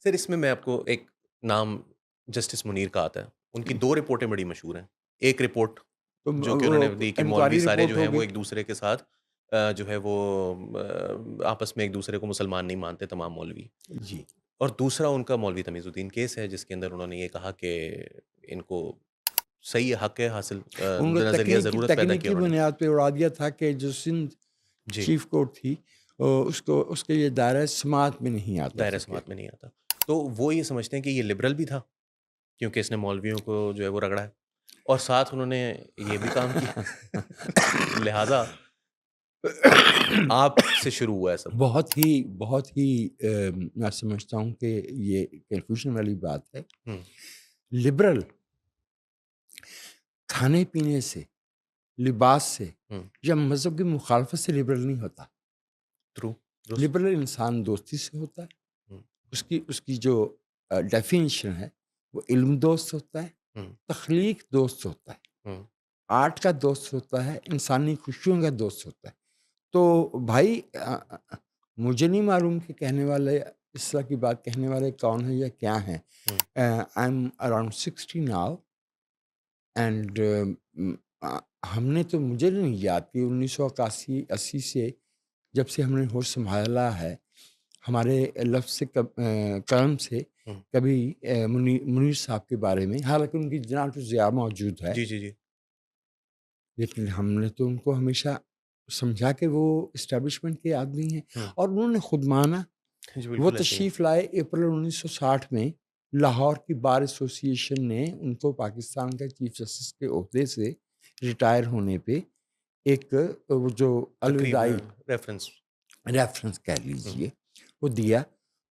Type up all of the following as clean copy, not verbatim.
سر اس میں آپ کو ایک نام جسٹس منیر کا آتا ہے. ان کی 2 رپورٹیں بڑی مشہور ہیں. ایک رپورٹ تو جو کہ انہوں نے دی کہ مولوی انکوائری سارے رپورٹ جو ہیں وہ ہوگی. ایک دوسرے کے ساتھ جو ہے وہ آپس میں ایک دوسرے کو مسلمان نہیں مانتے تمام مولوی. جی. اور دوسرا ان کا مولوی تمیز الدین کیس ہے جس کے اندر انہوں نے یہ کہا کہ ان کو صحیح حق ہے حاصل ان کو نظریہ ضرورت پیدا کیا تکنیکی انہوں نے. بنیاد پہ اڑا دیا تھا کہ جو سندھ جی چیف کورٹ تھی اس کے یہ دائرہ سماعت میں نہیں آتا دائرہ تھا کہ سماعت میں نہیں آتا. تو وہ یہ سمجھتے ہیں کہ یہ لبرل بھی تھا کیونکہ اس نے مولویوں کو جو ہے وہ رگڑا ہے اور ساتھ انہوں نے یہ بھی کام کیا لہٰذا آپ سے شروع ہوا ہے سب. بہت ہی میں سمجھتا ہوں کہ یہ کنفیوژن والی بات ہے. ہوں لبرل کھانے پینے سے، لباس سے ہوں یا مذہب کی مخالفت سے لبرل نہیں ہوتا. ٹرو درست. لبرل انسان دوستی سے ہوتا ہے. ہوں اس کی جو ڈیفینیشن ہے وہ علم دوست ہوتا ہے، ہوں تخلیق دوست ہوتا ہے، ہوں آرٹ کا دوست ہوتا ہے، انسانی خوشیوں کا دوست ہوتا ہے. تو بھائی مجھے نہیں معلوم کہ کہنے والے اس طرح کی بات کہنے والے کون ہیں یا کیا ہیں. ہوں I am around 60 now and ہم نے تو مجھے نہیں یاد کہ 1981 سے جب سے ہم نے ہوش سنبھالا ہے ہمارے لفظ سے قلم سے ہوں کبھی منیر صاحب کے بارے میں، حالانکہ ان کی جناب ضیاء موجود ہے، جی جی جی لیکن ہم نے تو ان کو ہمیشہ سمجھا کہ وہ اسٹیبلشمنٹ کے آدمی ہیں. ہوں اور انہوں نے خود مانا. جی وہ بالکل ایسے ہی ہے. تشریف لائے اپریل 1960 میں. لاہور کی بار ایسوسی ایشن نے ان کو پاکستان کا چیف جسٹس کے عہدے سے ریٹائر ہونے پہ ایک وہ جو الوداعی ریفرنس. ریفرنس کہہ لیجئے وہ دیا.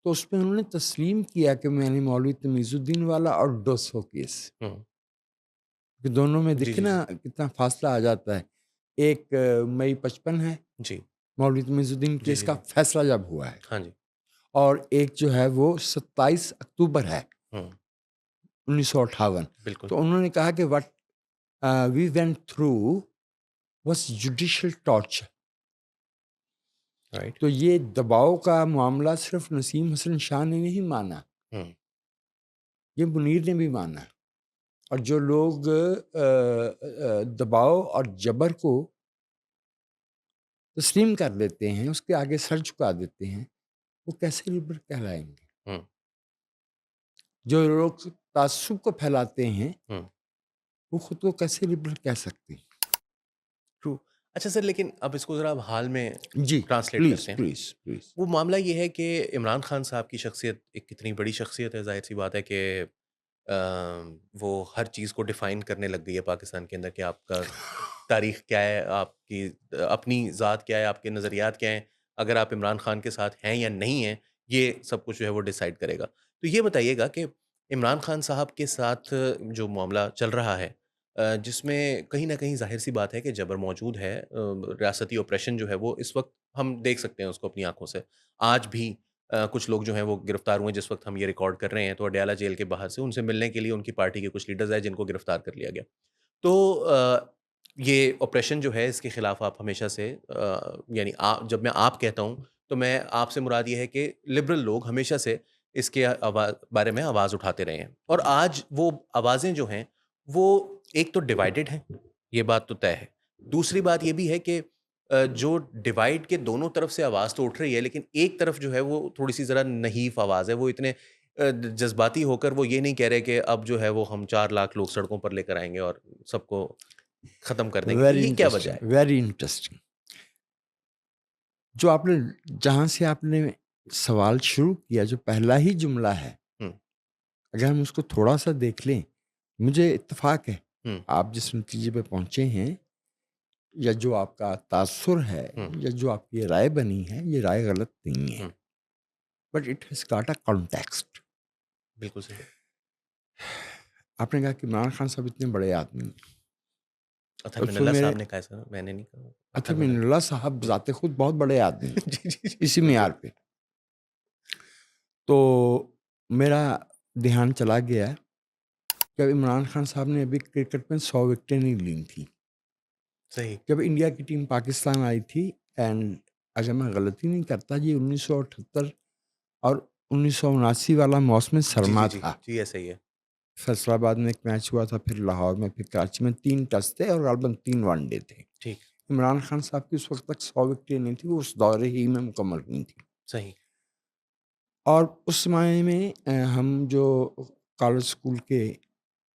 تو اس میں انہوں نے تسلیم کیا کہ میں نے مولوی تمیز الدین والا اور ڈوسو کیس کہ دونوں میں جی دیکھیں جی جی نا کتنا فاصلہ آ جاتا ہے. ایک مئی 55 ہے جی مولوی تمیز الدین جی کیس جی کا جی فیصلہ جب ہوا ہے، ہاں جی. اور ایک جو ہے وہ 27 اکتوبر ہے ہوں 1958. بالکل. تو انہوں نے کہا کہ what we went through was judicial torture. Right. تو یہ دباؤ کا معاملہ صرف نسیم حسن شاہ نے نہیں مانا، ہوں یہ منیر نے بھی مانا. اور جو لوگ دباؤ اور جبر کو تسلیم کر لیتے ہیں، اس کے آگے سر جھکا دیتے ہیں، وہ کیسے لبرل کہلائیں گے؟ ہوں جو لوگ تعصب کو پھیلاتے ہیں ہوں وہ خود کو کیسے لبرل کہہ سکتے ہیں؟ ٹرو. اچھا سر لیکن اب اس کو ذرا حال میں جی ٹرانسلیٹ پلیز کرتے ہیں. Please please. وہ معاملہ یہ ہے کہ عمران خان صاحب کی شخصیت ایک کتنی بڑی شخصیت ہے. ظاہر سی بات ہے کہ وہ ہر چیز کو ڈیفائن کرنے لگ گئی ہے پاکستان کے اندر کہ آپ کا تاریخ کیا ہے، آپ کی اپنی ذات کیا ہے، آپ کے نظریات کیا ہیں. اگر آپ عمران خان کے ساتھ ہیں یا نہیں ہیں یہ سب کچھ جو ہے وہ ڈیسائیڈ کرے گا. تو یہ بتائیے گا کہ عمران خان صاحب کے ساتھ جو معاملہ چل رہا ہے جس میں کہیں نہ کہیں ظاہر سی بات ہے کہ جبر موجود ہے، ریاستی اوپریشن جو ہے وہ اس وقت ہم دیکھ سکتے ہیں اس کو اپنی آنکھوں سے. آج بھی کچھ لوگ جو ہیں وہ گرفتار ہوئے. جس وقت ہم یہ ریکارڈ کر رہے ہیں تو اڈیالہ جیل کے باہر سے ان سے ملنے کے لیے ان کی پارٹی کے کچھ لیڈرز آئے جن کو گرفتار کر لیا گیا. تو یہ آپریشن جو ہے اس کے خلاف آپ ہمیشہ سے یعنی جب میں آپ کہتا ہوں تو میں آپ سے مراد یہ ہے کہ لبرل لوگ ہمیشہ سے اس کے بارے میں آواز اٹھاتے رہے ہیں. اور آج وہ آوازیں جو ہیں وہ ایک تو ڈیوائیڈڈ ہیں، یہ بات تو طے ہے. دوسری بات یہ بھی ہے کہ جو ڈیوائڈ کے دونوں طرف سے آواز تو اٹھ رہی ہے لیکن ایک طرف جو ہے وہ تھوڑی سی ذرا نحیف آواز ہے. وہ اتنے جذباتی ہو کر وہ یہ نہیں کہہ رہے کہ اب جو ہے وہ ہم 4 لاکھ لوگ سڑکوں پر لے کر آئیں گے اور سب کو ختم کر دیں گے. تو ویری یہ کیا وجہ انٹرسٹنگ ہے؟ Very interesting. جو آپ نے جہاں سے آپ نے سوال شروع کیا، جو پہلا ہی جملہ ہے، ہوں اگر ہم اس کو تھوڑا سا دیکھ لیں، مجھے اتفاق ہے ہوں آپ جس نتیجے پہ پہنچے ہیں یا جو آپ کا تاثر ہے ہوں یا جو آپ کی رائے بنی ہے، یہ رائے غلط نہیں ہے، ہوں but it has got a context. بالکل صحیح. آپ نے کہا کہ عمران خان صاحب اتنے بڑے آدمی ہیں. اطہر من اس میں اللہ میرے صاحب نے کہا سر، میں نے نہیں کہا. اطہر اطہر من من اللہ. اللہ صاحب ذات خود بہت بڑے آدمی ہیں جی جی جی اسی بالکل. معیار پہ. تو میرا دھیان چلا گیا کہ عمران خان صاحب نے ابھی کرکٹ میں 100 وکٹیں نہیں لی تھیں صحیح. جب انڈیا کی ٹیم پاکستان آئی تھی. اینڈ اگر میں غلطی نہیں کرتا، یہ 1978 اور 1979 والا موسم جی سرما جی جی تھا. جی ایسا ہی ہے. فیصل آباد میں ایک میچ ہوا تھا، پھر لاہور میں، پھر کراچی میں. 3 ٹیسٹ تھے اور غالباً 3 ون ڈے تھے. ٹھیک. عمران خان صاحب کی اس وقت تک 100 وکٹیں نہیں تھی، وہ اس دورے ہی میں مکمل ہوئی تھیں. صحیح. اور اس زمانے میں ہم جو کالج اسکول کے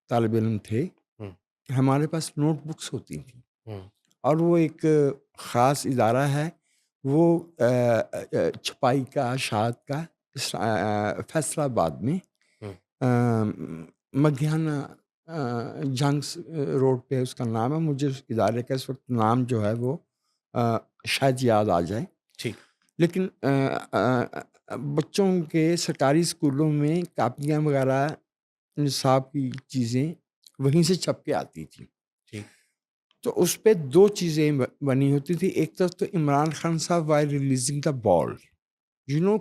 طالب علم تھے، ہوں ہمارے پاس نوٹ بکس ہوتی تھیں. ہوں اور وہ ایک خاص ادارہ ہے، وہ چھپائی کا، اشاعت کا، فیصل آباد میں ہوں مدھیانہ جنگس روڈ پہ اس کا نام ہے. مجھے اس ادارے کا اس وقت نام جو ہے وہ شاید یاد آ جائے. ٹھیک. لیکن بچوں کے سرکاری اسکولوں میں کاپیاں وغیرہ، نصاب کی چیزیں وہیں سے چھپ کے آتی تھیں. ٹھیک. تو اس پہ 2 چیزیں بنی ہوتی تھی. ایک طرف تو عمران خان صاحب وائل ریلیزنگ دا بال،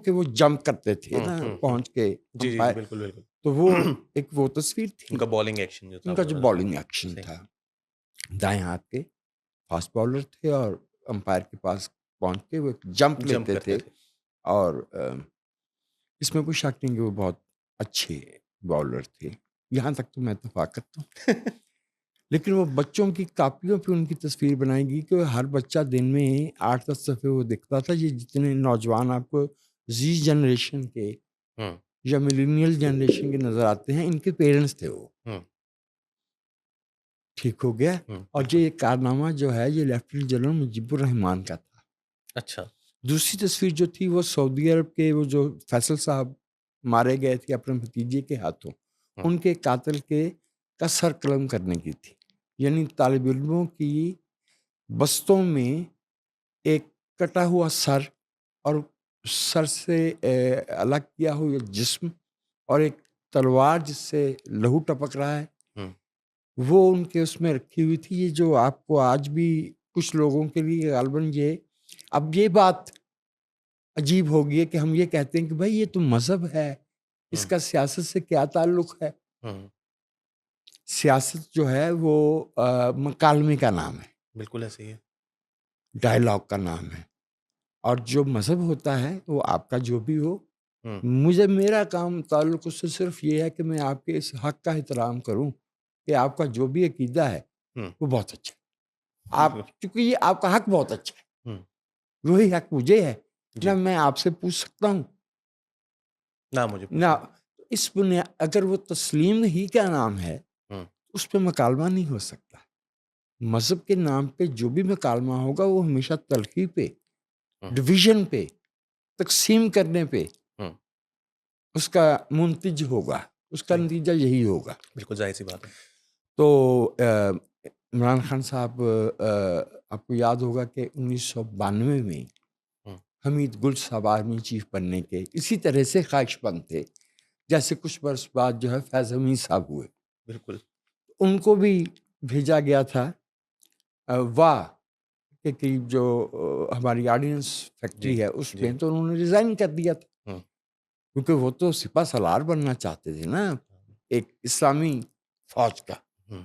کہ وہ جمپ کرتے تھے نا ہوں. پہنچ کے جی جی جی امپائر. بالکل بالکل. تو وہ ایک وہ تصویر ان تھی، کا بالنگ ایکشن جو تھا ان کا وہ جو ذرا. بالنگ ایکشن صحیح. تھا. دائیں ہاتھ کے فاسٹ بالر تھے اور امپائر کے پاس پہنچ کے وہ ایک جمپ جمپ لیتے کرتے تھے. تھے. اور اس میں کوئی شک نہیں کہ وہ بہت اچھے بالر تھے، یہاں تک تو میں اتفاق کرتا ہوں. لیکن وہ بچوں کی کاپیوں پہ ان کی تصویر بنائی گئی کہ ہر بچہ دن میں 8-10 دفعے وہ دکھتا تھا. یہ جتنے نوجوان آپ کو زی جنریشن کے ہوں یا ملینیل جنریشن کے نظر آتے ہیں، ان کے پیرنٹس تھے وہ. ہوں ٹھیک ہو گیا. اور بالکل. یہ کارنامہ جو ہے یہ لیفٹیننٹ جنرل مجیب الرحمان کا تھا. اچھا. دوسری تصویر جو تھی وہ سعودی عرب کے وہ جو فیصل صاحب مارے گئے تھے اپنے بھتیجے کے ہاتھوں، ہوں ان کے قاتل کے کا سر قلم کرنے کی تھی. یعنی طالب علموں کی بستوں میں ایک کٹا ہوا سر اور سر سے الگ کیا ہوا جسم اور ایک تلوار جس سے لہو ٹپک رہا ہے، ہوں وہ ان کے اس میں رکھی ہوئی تھی. یہ جو آپ کو آج بھی کچھ لوگوں کے لیے غالباً اب یہ بات عجیب ہوگی ہے کہ ہم یہ کہتے ہیں کہ بھائی یہ تو مذہب ہے، اس ہوں کا سیاست سے کیا تعلق ہے. ہوں سیاست جو ہے وہ مکالمے کا نام ہے، بالکل ایسے ہی ہے. ڈائلاگ کا نام ہے. اور جو مذہب ہوتا ہے وہ آپ کا جو بھی ہو، ہوں میرا کام تعلق اس سے صرف یہ ہے کہ میں آپ کے اس حق کا احترام کروں کہ آپ کا جو بھی عقیدہ ہے ہوں وہ بہت اچھا ہے. آپ بالکل. چونکہ یہ آپ کا حق بہت اچھا ہے، ہوں وہی حق مجھے ہے. نہ جی. میں آپ سے پوچھ سکتا ہوں نہ مجھے نہ پوچھنا. اس بنیاد، اگر وہ تسلیم ہی کا نام ہے ہوں اس پہ مکالمہ نہیں ہو سکتا. مذہب کے نام پہ جو بھی مکالمہ ہوگا وہ ہمیشہ تلخی پہ، ہوں ڈویژن پہ، تقسیم کرنے پہ ہوں اس کا منتج ہوگا، اس کا صحیح. نتیجہ یہی ہوگا. بالکل ظاہر سی بات ہے. تو عمران خان صاحب، آپ کو یاد ہوگا کہ 1992 میں ہوں حمید گل صاحب آرمی چیف بننے کے اسی طرح سے خواہش مند تھے، جیسے کچھ برس بعد جو ہے فیض حمید صاحب ہوئے. بالکل. ان کو بھی بھیجا گیا تھا واہ کے قریب جو ہماری آرڈیننس جی فیکٹری ہے اس جی. میں، تو انہوں نے ریزائن کر دیا تھا ہوں کیونکہ وہ تو سپہ سالار بننا چاہتے تھے نا، ایک اسلامی فوج کا. ہوں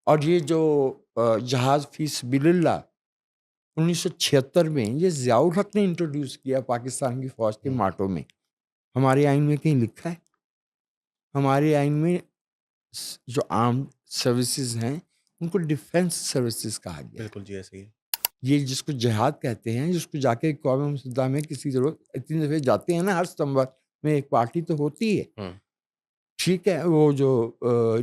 اور یہ جو جہاز فی سبیل اللہ 1976 میں یہ ضیاء الحق نے انٹروڈیوس کیا پاکستان کی فوج کے ہوں ماٹو میں. ہمارے آئین میں کہیں لکھا ہے؟ ہمارے آئین میں جو آرم سروسز ہیں ان کو ڈیفینس سروسز کہا گیا ہے. بالکل. جی ایسے ہی ہے. یہ جس کو جہاد کہتے ہیں، جس کو جا کے اقوام متحدہ میں کسی ضرورت اتنی دفعہ جاتے ہیں نا، ہر ستمبر میں ایک پارٹی تو ہوتی ہے، ہوں ٹھیک ہے، وہ جو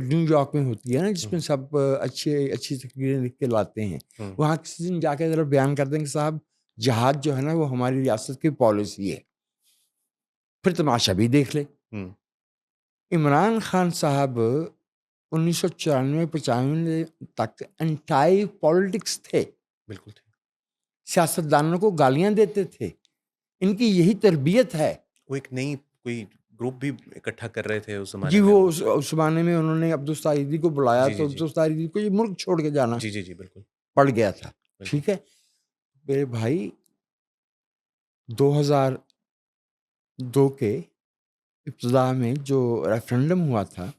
نیو یارک میں ہوتی ہے نا، جس ہوں میں سب اچھی تقریریں لکھ کے لاتے ہیں. ہوں وہاں کسی دن جا کے ذرا بیان کر دیں کہ صاحب جہاد جو ہے نا وہ ہماری ریاست کی پالیسی ہے، پھر تماشا بھی دیکھ لے. ہوں عمران خان صاحب 1994-95 تک انٹائی پالیٹکس تھے، بالکل ٹھیک. سیاستدانوں کو گالیاں دیتے تھے. ان کی یہی تربیت ہے. وہ ایک نئی کوئی گروپ بھی اکٹھا کر رہے تھے اس جی زمانے میں وہ وہ. اس زمانے میں انہوں نے عبدالستاریدی کو بلایا جی تو جی جی عبدالستاریدی کو یہ ملک چھوڑ کے جانا جی جی جی بالکل پڑ گیا تھا. بالکل. ٹھیک ہے میرے بھائی، 2002 کے ابتدا میں جو ریفرنڈم ہوا تھا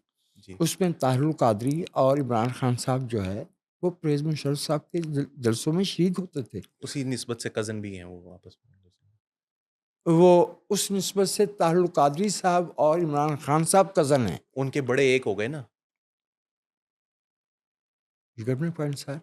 جی اس میں طاہر القادری اور عمران خان صاحب جو ہے وہ پرویز مشرف صاحب کے جلسوں میں شریک ہوتے تھے. اسی نسبت سے کزن بھی ہیں وہ آپس میں. وہ اس نسبت سے طاہر القادری صاحب اور عمران خان صاحب کزن ہیں. ان کے بڑے ایک ہو گئے نا. You get my point, sir?